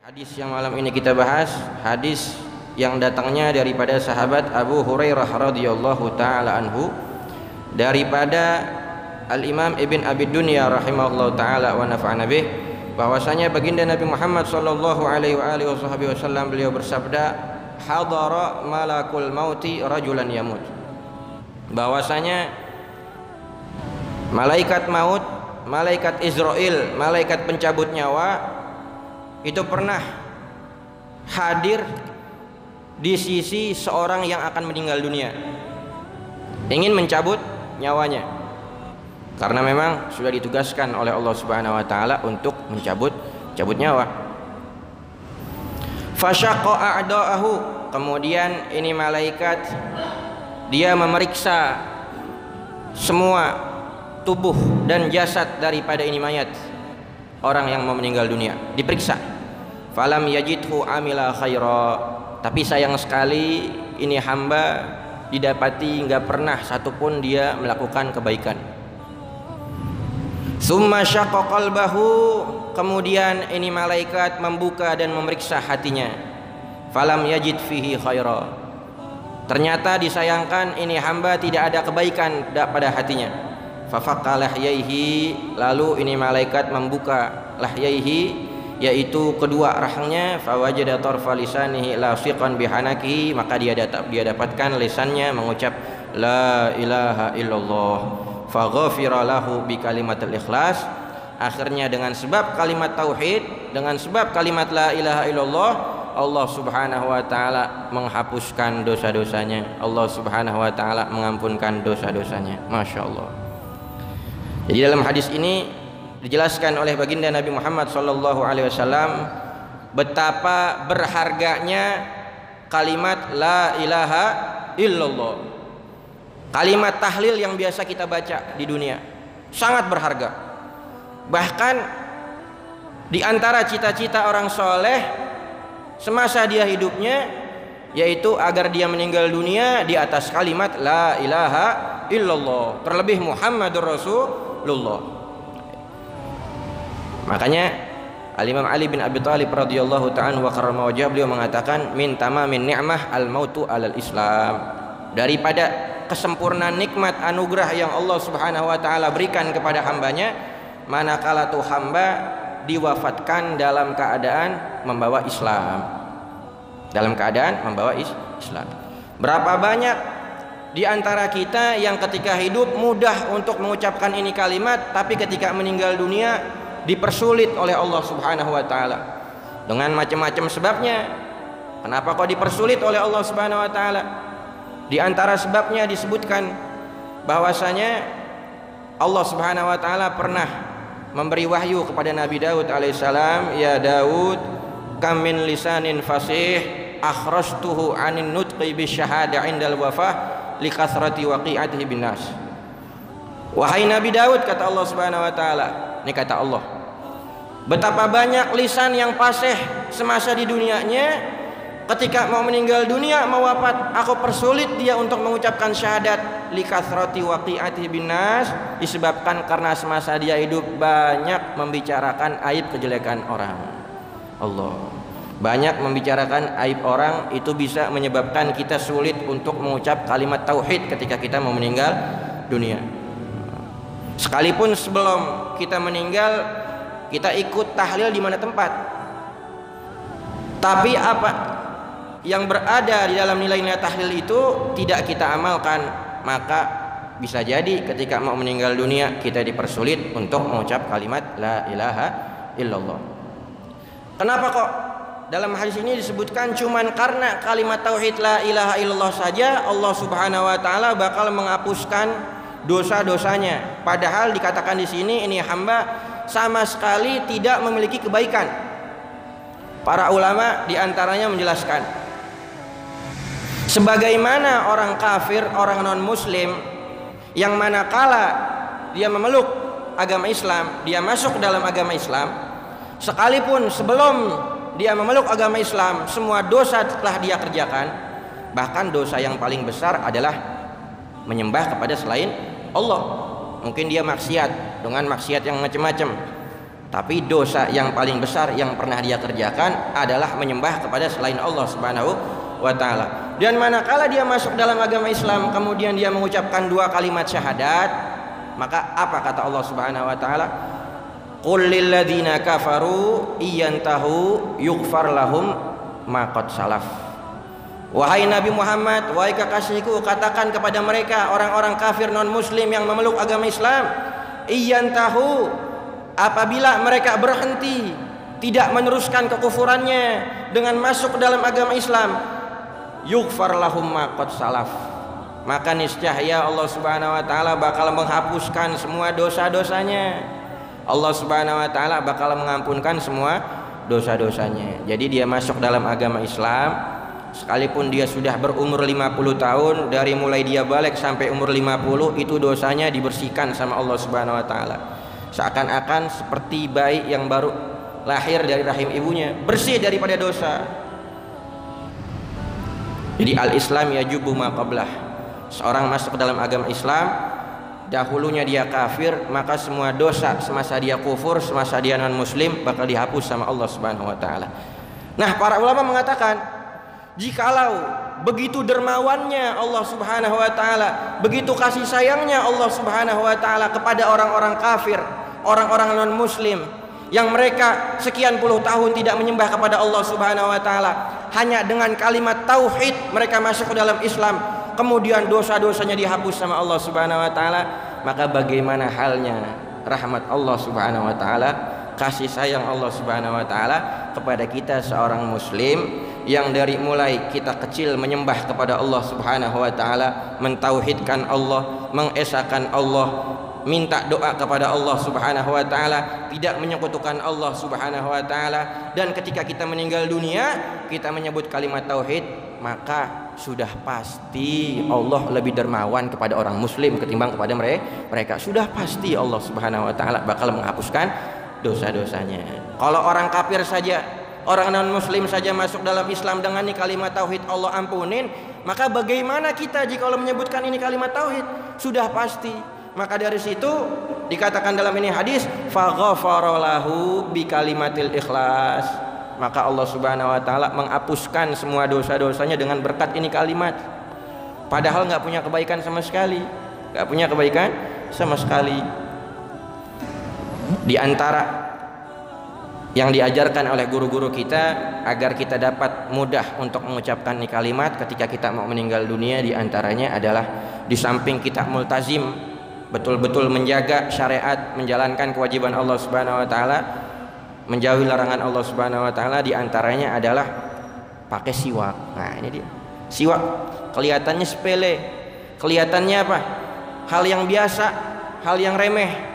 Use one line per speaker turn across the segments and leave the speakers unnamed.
Hadis yang malam ini kita bahas hadis yang datangnya daripada sahabat Abu Hurairah radhiyallahu taala anhu, daripada Al-Imam Ibn Abi Dunya rahimahullahu taala wa nafa'ana bih, bahwasanya baginda Nabi Muhammad sallallahu alaihi wasallam beliau bersabda, hadara malakul mauti rajulan yamut, bahwasanya malaikat maut, malaikat Israel, malaikat pencabut nyawa itu pernah hadir di sisi seorang yang akan meninggal dunia, ingin mencabut nyawanya, karena memang sudah ditugaskan oleh Allah Subhanahu wa taala untuk mencabut nyawa. Fasyaqqa a'da'ahu, kemudian ini malaikat dia memeriksa semua tubuh dan jasad daripada ini mayat orang yang mau meninggal dunia, diperiksa. Falam yajidhu amila khaira, tapi sayang sekali ini hamba didapati nggak pernah satupun dia melakukan kebaikan. Summa syaqqa qalbahu, kemudian ini malaikat membuka dan memeriksa hatinya. Falam yajid fihi khaira, ternyata disayangkan ini hamba tidak ada kebaikan pada hatinya. Fafaqqa lahyaihi, lalu ini malaikat membuka lahyaihi, yaitu kedua rahangnya. Fawajada tarfa lisanihi lasiqan bihanakihi, maka dia dapatkan lisannya mengucap la ilaha illallah. Faghafira lahu bi kalimatil ikhlas, akhirnya dengan sebab kalimat tauhid, dengan sebab kalimat la ilaha illallah, Allah Subhanahu wa taala menghapuskan dosa-dosanya, Allah Subhanahu wa taala mengampunkan dosa-dosanya. Masya Allah. Jadi dalam hadis ini dijelaskan oleh baginda Nabi Muhammad SAW betapa berharganya kalimat la ilaha illallah, kalimat tahlil yang biasa kita baca di dunia, sangat berharga. Bahkan di antara cita-cita orang soleh semasa dia hidupnya, yaitu agar dia meninggal dunia di atas kalimat la ilaha illallah, terlebih Muhammadur Rasulullah. Makanya Al-Imam Ali bin Abi Thalib radhiyallahu ta'ala wa karrama wajhah, beliau mengatakan min tamamin ni'mah al-mautu alal Islam, daripada kesempurnaan nikmat anugerah yang Allah Subhanahu wa taala berikan kepada hambanya, manakala tuh hamba diwafatkan dalam keadaan membawa Islam, dalam keadaan membawa Islam. Berapa banyak di antara kita yang ketika hidup mudah untuk mengucapkan ini kalimat, tapi ketika meninggal dunia dipersulit oleh Allah Subhanahu wa taala dengan macam-macam sebabnya. Kenapa kok dipersulit oleh Allah Subhanahu wa taala? Di antara sebabnya disebutkan bahwasanya Allah Subhanahu wa taala pernah memberi wahyu kepada Nabi Daud alaihissalam, ya Daud, kam min lisanin fasih akhrajtuhu anin nutqi bisyahada indal wafah likathrati waqi'atihi binnas. Wahai Nabi Daud, kata Allah Subhanahu wa taala, ini kata Allah, betapa banyak lisan yang fasih semasa di dunianya, ketika mau meninggal dunia, mau wafat, aku persulit dia untuk mengucapkan syahadat likathrati waqi'atihi binnas, disebabkan karena semasa dia hidup banyak membicarakan aib kejelekan orang. Allah, banyak membicarakan aib orang, itu bisa menyebabkan kita sulit untuk mengucap kalimat tauhid ketika kita mau meninggal dunia. Sekalipun sebelum kita meninggal kita ikut tahlil di mana tempat, tapi apa yang berada di dalam nilai-nilai tahlil itu tidak kita amalkan, maka bisa jadi ketika mau meninggal dunia kita dipersulit untuk mengucap kalimat la ilaha illallah. Kenapa kok dalam hadis ini disebutkan cuman karena kalimat tauhid la ilaha illallah saja Allah Subhanahu wa taala bakal menghapuskan dosa-dosanya, padahal dikatakan di sini ini hamba sama sekali tidak memiliki kebaikan. Para ulama diantaranya menjelaskan, sebagaimana orang kafir, orang non muslim yang manakala dia memeluk agama Islam, dia masuk dalam agama Islam, sekalipun sebelum dia memeluk agama Islam semua dosa telah dia kerjakan, bahkan dosa yang paling besar adalah menyembah kepada selain Allah. Mungkin dia maksiat dengan maksiat yang macam-macam, Tapi dosa yang paling besar yang pernah dia kerjakan adalah menyembah kepada selain Allah Subhanahu wa taala. Dan manakala dia masuk dalam agama Islam kemudian dia mengucapkan 2 kalimat syahadat, maka apa kata Allah Subhanahu wa taala? Qul lil ladzina kafaru iyantahu yughfar lahum ma qad salaf. Wahai Nabi Muhammad, wahai kekasihku, katakan kepada mereka orang-orang kafir non muslim yang memeluk agama Islam, iyantahu, apabila mereka berhenti tidak meneruskan kekufurannya dengan masuk ke dalam agama Islam, yughfar lahum ma qad salaf, maka niscaya Allah Subhanahu wa taala bakal menghapuskan semua dosa-dosanya. Allah Subhanahu wa taala bakal mengampunkan semua dosa-dosanya. Jadi dia masuk dalam agama Islam sekalipun dia sudah berumur 50 tahun, dari mulai dia balik sampai umur 50 itu dosanya dibersihkan sama Allah Subhanahu wa taala. Seakan-akan seperti bayi yang baru lahir dari rahim ibunya, bersih daripada dosa. Jadi al-Islam yajubu ma qablah. Seorang masuk dalam agama Islam, dahulunya dia kafir, maka semua dosa semasa dia kufur, semasa dia non muslim bakal dihapus sama Allah Subhanahu wa taala. Nah, para ulama mengatakan jikalau begitu dermawannya Allah Subhanahu wa taala, begitu kasih sayangnya Allah Subhanahu wa taala kepada orang-orang kafir, orang-orang non muslim yang mereka sekian puluh tahun tidak menyembah kepada Allah Subhanahu wa taala, hanya dengan kalimat tauhid mereka masuk ke dalam Islam, kemudian dosa-dosanya dihapus sama Allah Subhanahu wa taala, maka bagaimana halnya rahmat Allah Subhanahu wa taala, kasih sayang Allah Subhanahu wa taala kepada kita seorang muslim yang dari mulai kita kecil menyembah kepada Allah Subhanahu wa taala, mentauhidkan Allah, mengesakan Allah, minta doa kepada Allah Subhanahu wa taala, tidak menyekutukan Allah Subhanahu wa taala, dan ketika kita meninggal dunia kita menyebut kalimat tauhid, maka sudah pasti Allah lebih dermawan kepada orang muslim ketimbang kepada mereka. Sudah pasti Allah Subhanahu wa taala bakal menghapuskan dosa-dosanya. Kalau orang kafir saja, orang non muslim saja masuk dalam Islam dengan ini kalimat tauhid Allah ampunin, maka bagaimana kita jika Allah menyebutkan ini kalimat tauhid? Sudah pasti. Maka dari situ dikatakan dalam ini hadis, faghafara lahu bi kalimatil ikhlas, maka Allah Subhanahu wa taala menghapuskan semua dosa-dosanya dengan berkat ini kalimat. Padahal nggak punya kebaikan sama sekali, nggak punya kebaikan sama sekali. Di antara yang diajarkan oleh guru-guru kita agar kita dapat mudah untuk mengucapkan ini kalimat ketika kita mau meninggal dunia, di antaranya adalah di samping kita multazim betul-betul menjaga syariat, menjalankan kewajiban Allah Subhanahu wa taala, menjauhi larangan Allah Subhanahu wa taala, di antaranya adalah pakai siwak. Nah, ini dia. Siwak kelihatannya sepele, kelihatannya apa? Hal yang biasa, hal yang remeh.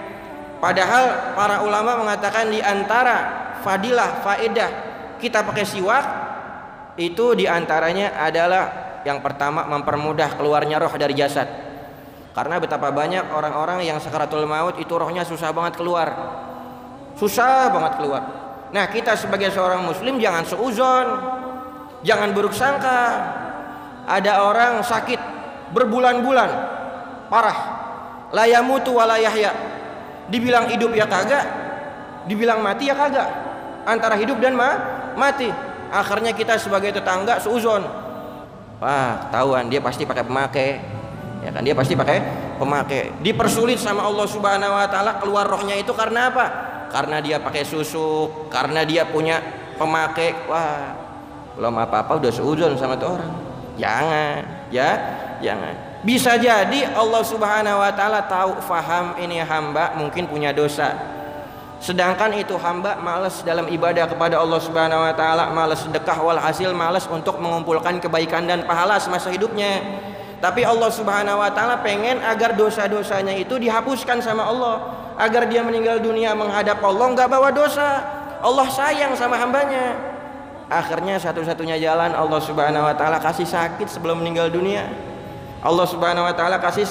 Padahal para ulama mengatakan di antara fadilah, faedah kita pakai siwak itu di antaranya adalah yang pertama mempermudah keluarnya roh dari jasad. Karena betapa banyak orang-orang yang sakaratul maut itu rohnya susah banget keluar. Susah banget keluar. Nah, kita sebagai seorang muslim jangan seuzon, jangan buruk sangka. Ada orang sakit berbulan-bulan, parah, la yamutu wa la yahya, dibilang hidup ya kagak, dibilang mati ya kagak, antara hidup dan mati. Akhirnya kita sebagai tetangga seuzon, wah ketahuan dia pasti pakai pemakai, ya kan, dia pasti pakai pemakai. Dipersulit sama Allah Subhanahu wa taala keluar rohnya itu karena apa? Karena dia pakai susuk, karena dia punya pemakai. Wah, belum apa-apa udah seuzon sama tuh orang. Jangan, ya, jangan. Bisa jadi Allah Subhanahu wa taala tahu, faham ini hamba mungkin punya dosa. Sedangkan itu hamba malas dalam ibadah kepada Allah Subhanahu wa taala, malas sedekah, walhasil malas untuk mengumpulkan kebaikan dan pahala semasa hidupnya. Tapi Allah Subhanahu wa taala pengen agar dosa-dosanya itu dihapuskan sama Allah, agar dia meninggal dunia menghadap Allah enggak bawa dosa. Allah sayang sama hambanya. Akhirnya satu-satunya jalan Allah Subhanahu wa taala kasih sakit sebelum meninggal dunia. Allah Subhanahu wa taala kasih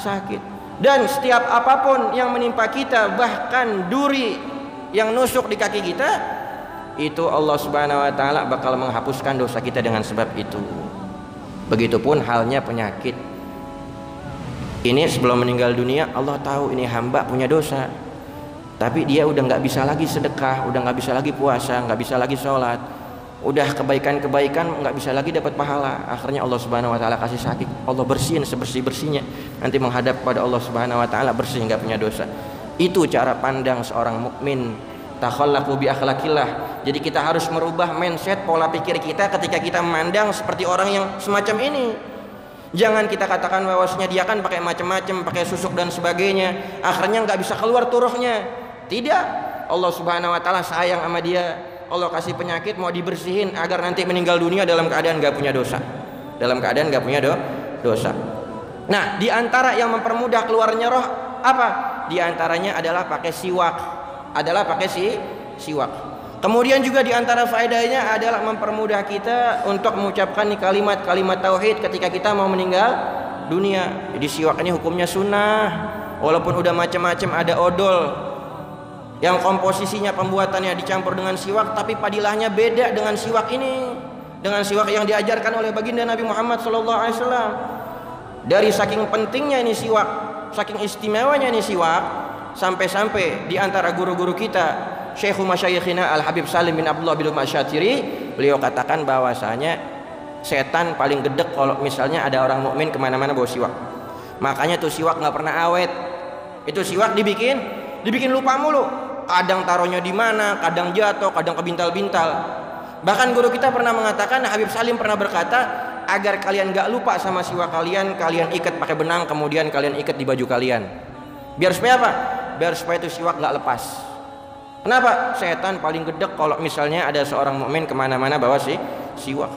sakit. Dan setiap apapun yang menimpa kita, bahkan duri yang nusuk di kaki kita, itu Allah Subhanahu wa taala bakal menghapuskan dosa kita dengan sebab itu. Begitupun halnya penyakit. Ini sebelum meninggal dunia Allah tahu ini hamba punya dosa. Tapi dia udah nggak bisa lagi sedekah, udah nggak bisa lagi puasa, nggak bisa lagi sholat, udah kebaikan-kebaikan nggak bisa lagi dapat pahala. Akhirnya Allah Subhanahu Wa Taala kasih sakit, Allah bersihin sebersih-bersihnya, nanti menghadap pada Allah Subhanahu Wa Taala bersih, nggak punya dosa. Itu cara pandang seorang mukmin. Takhallaqu bi akhlaqillah. Jadi kita harus merubah mindset, pola pikir kita ketika kita memandang seperti orang yang semacam ini. Jangan kita katakan bahwasanya dia kan pakai macam-macam, pakai susuk dan sebagainya, akhirnya nggak bisa keluar turuhnya. Tidak, Allah Subhanahu Wa Taala sayang sama dia. Allah kasih penyakit mau dibersihin agar nanti meninggal dunia dalam keadaan nggak punya dosa, dalam keadaan nggak punya dosa. Nah, di antara yang mempermudah keluarnya roh apa? Di antaranya adalah pakai siwak, siwak. Kemudian juga di antara faedahnya adalah mempermudah kita untuk mengucapkan kalimat-kalimat tauhid ketika kita mau meninggal dunia. Jadi siwak ini hukumnya sunnah, walaupun udah macam-macam, ada odol yang komposisinya pembuatannya dicampur dengan siwak, tapi padilahnya beda dengan siwak ini, dengan siwak yang diajarkan oleh baginda Nabi Muhammad SAW. Dari saking pentingnya ini siwak, saking istimewanya ini siwak, sampai-sampai di antara guru-guru kita, Syekhu Masyayikhina Al-Habib Salim bin Abdullah bin Masyatiri, beliau katakan bahwasanya setan paling gedek kalau misalnya ada orang mukmin kemana-mana bawa siwak. Makanya tuh siwak nggak pernah awet. Itu siwak dibikin lupa mulu. Kadang taruhnya di mana, kadang jatuh, kadang kebintal-bintal. Bahkan guru kita pernah mengatakan, Habib Salim pernah berkata, agar kalian gak lupa sama siwak kalian, kalian ikat pakai benang, kemudian kalian ikat di baju kalian. Biar supaya apa? Biar supaya itu siwak gak lepas. Kenapa? Setan paling gedek kalau misalnya ada seorang mukmin kemana-mana bawa siwak.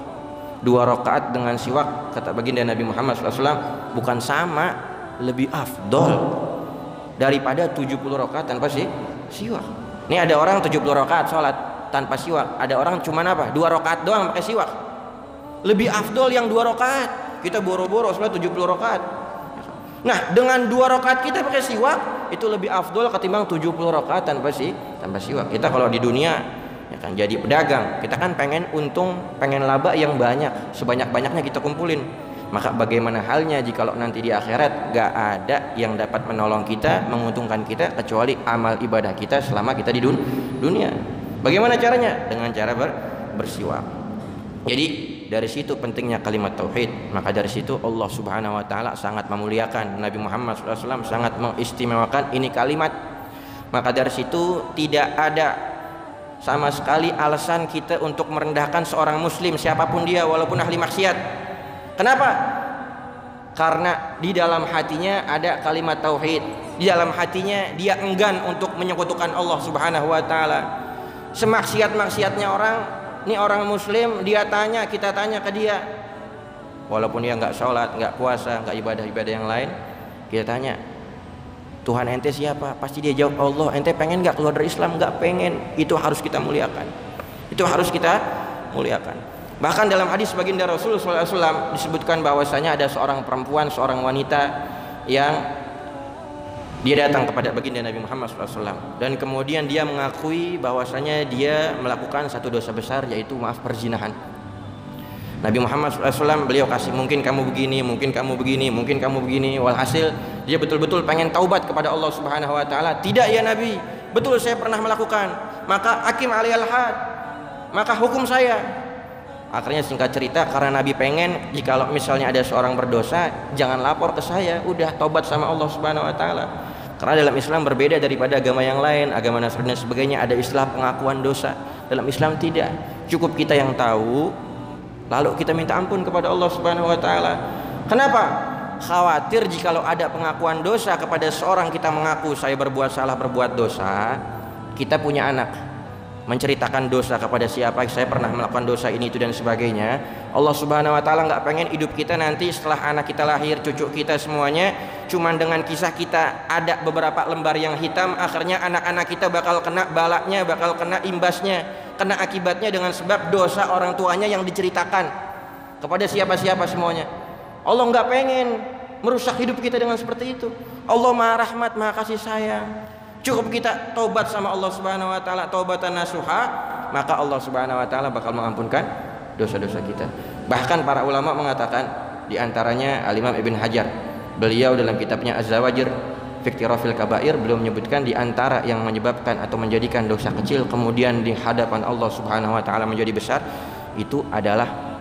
2 rakaat dengan siwak, kata baginda Nabi Muhammad SAW, bukan sama, lebih afdol daripada 70 rakaat tanpa siwak. Ini ada orang 70 rakaat sholat tanpa siwak, ada orang cuman apa? 2 rakaat doang pakai siwak. Lebih afdol yang 2 rakaat. Kita boro-boro sholat 70 rakaat. Nah, dengan 2 rakaat kita pakai siwak itu lebih afdol ketimbang 70 rakaat tanpa siwak. Kita kalau di dunia ya kan jadi pedagang, kita kan pengen untung, pengen laba yang banyak, sebanyak-banyaknya kita kumpulin. Maka bagaimana halnya jikalau nanti di akhirat gak ada yang dapat menolong kita, menguntungkan kita kecuali amal ibadah kita selama kita di dunia. Bagaimana caranya? Dengan cara bersiwak. Jadi dari situ pentingnya kalimat tauhid. Maka dari situ Allah Subhanahu Wa Taala sangat memuliakan Nabi Muhammad SAW, sangat mengistimewakan ini kalimat. Maka dari situ tidak ada sama sekali alasan kita untuk merendahkan seorang muslim siapapun dia, walaupun ahli maksiat. Kenapa? Karena di dalam hatinya ada kalimat tauhid, di dalam hatinya dia enggan untuk menyekutukan Allah Subhanahu Wa Taala. Semaksiat-maksiatnya orang, ini orang muslim, kita tanya ke dia, walaupun dia nggak sholat, nggak puasa, nggak ibadah-ibadah yang lain, kita tanya, Tuhan ente siapa? Pasti dia jawab Allah. Ente pengen nggak keluar dari Islam? Nggak pengen. Itu harus kita muliakan. Itu harus kita muliakan. Bahkan dalam hadis baginda Rasul SAW disebutkan bahwasanya ada seorang perempuan, seorang wanita yang dia datang kepada baginda Nabi Muhammad SAW, dan kemudian dia mengakui bahwasanya dia melakukan satu dosa besar, yaitu perzinahan. Nabi Muhammad SAW beliau kasih, mungkin kamu begini, mungkin kamu begini, mungkin kamu begini. Walhasil dia betul-betul pengen taubat kepada Allah Subhanahu Wa Taala. Tidak ya Nabi, betul saya pernah melakukan, maka hakim aliyal had, maka hukum saya. Akhirnya singkat cerita, karena Nabi pengen jikalau misalnya ada seorang berdosa, jangan lapor ke saya, udah taubat sama Allah Subhanahu Wa Taala. Karena dalam Islam berbeda daripada agama yang lain, agama Nasrani dan sebagainya, ada istilah pengakuan dosa. Dalam Islam tidak, cukup kita yang tahu, lalu kita minta ampun kepada Allah Subhanahu Wa Taala. Kenapa? Khawatir jikalau ada pengakuan dosa kepada seorang, kita mengaku saya berbuat salah, berbuat dosa, kita punya anak, menceritakan dosa kepada siapa, saya pernah melakukan dosa ini itu dan sebagainya. Allah Subhanahu Wa Taala nggak pengen hidup kita nanti setelah anak kita lahir, cucu kita semuanya cuman dengan kisah kita ada beberapa lembar yang hitam. Akhirnya anak-anak kita bakal kena balaknya, bakal kena imbasnya, kena akibatnya dengan sebab dosa orang tuanya yang diceritakan kepada siapa-siapa semuanya. Allah nggak pengen merusak hidup kita dengan seperti itu. Allah Maha Rahmat, Maha Kasih Sayang. Cukup kita taubat sama Allah Subhanahu Wa Taala, taubatan nasuha, maka Allah Subhanahu Wa Taala bakal mengampunkan dosa-dosa kita. Bahkan para ulama mengatakan, di antaranya Al-Imam Ibn Hajar, beliau dalam kitabnya Az-Zawajir fiktirafil kabair, beliau menyebutkan di antara yang menyebabkan atau menjadikan dosa kecil kemudian di hadapan Allah Subhanahu wa taala menjadi besar, itu adalah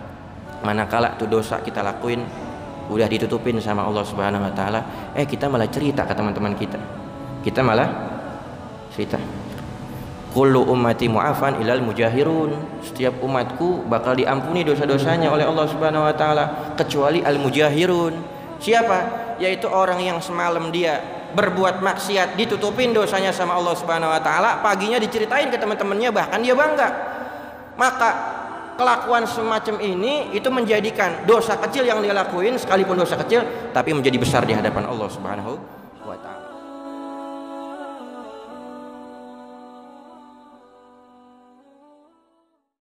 manakala tuh dosa kita lakuin udah ditutupin sama Allah Subhanahu wa taala, kita malah cerita ke teman-teman kita. Kita malah cerita. Kullu ummati mu'afan ilal mujahirun. Setiap umatku bakal diampuni dosa-dosanya oleh Allah Subhanahu wa taala kecuali al mujahirun. Siapa? Yaitu orang yang semalam dia berbuat maksiat ditutupin dosanya sama Allah Subhanahu wa taala, paginya diceritain ke teman-temannya, bahkan dia bangga. Maka kelakuan semacam ini itu menjadikan dosa kecil yang dia lakuin sekalipun dosa kecil tapi menjadi besar di hadapan Allah Subhanahu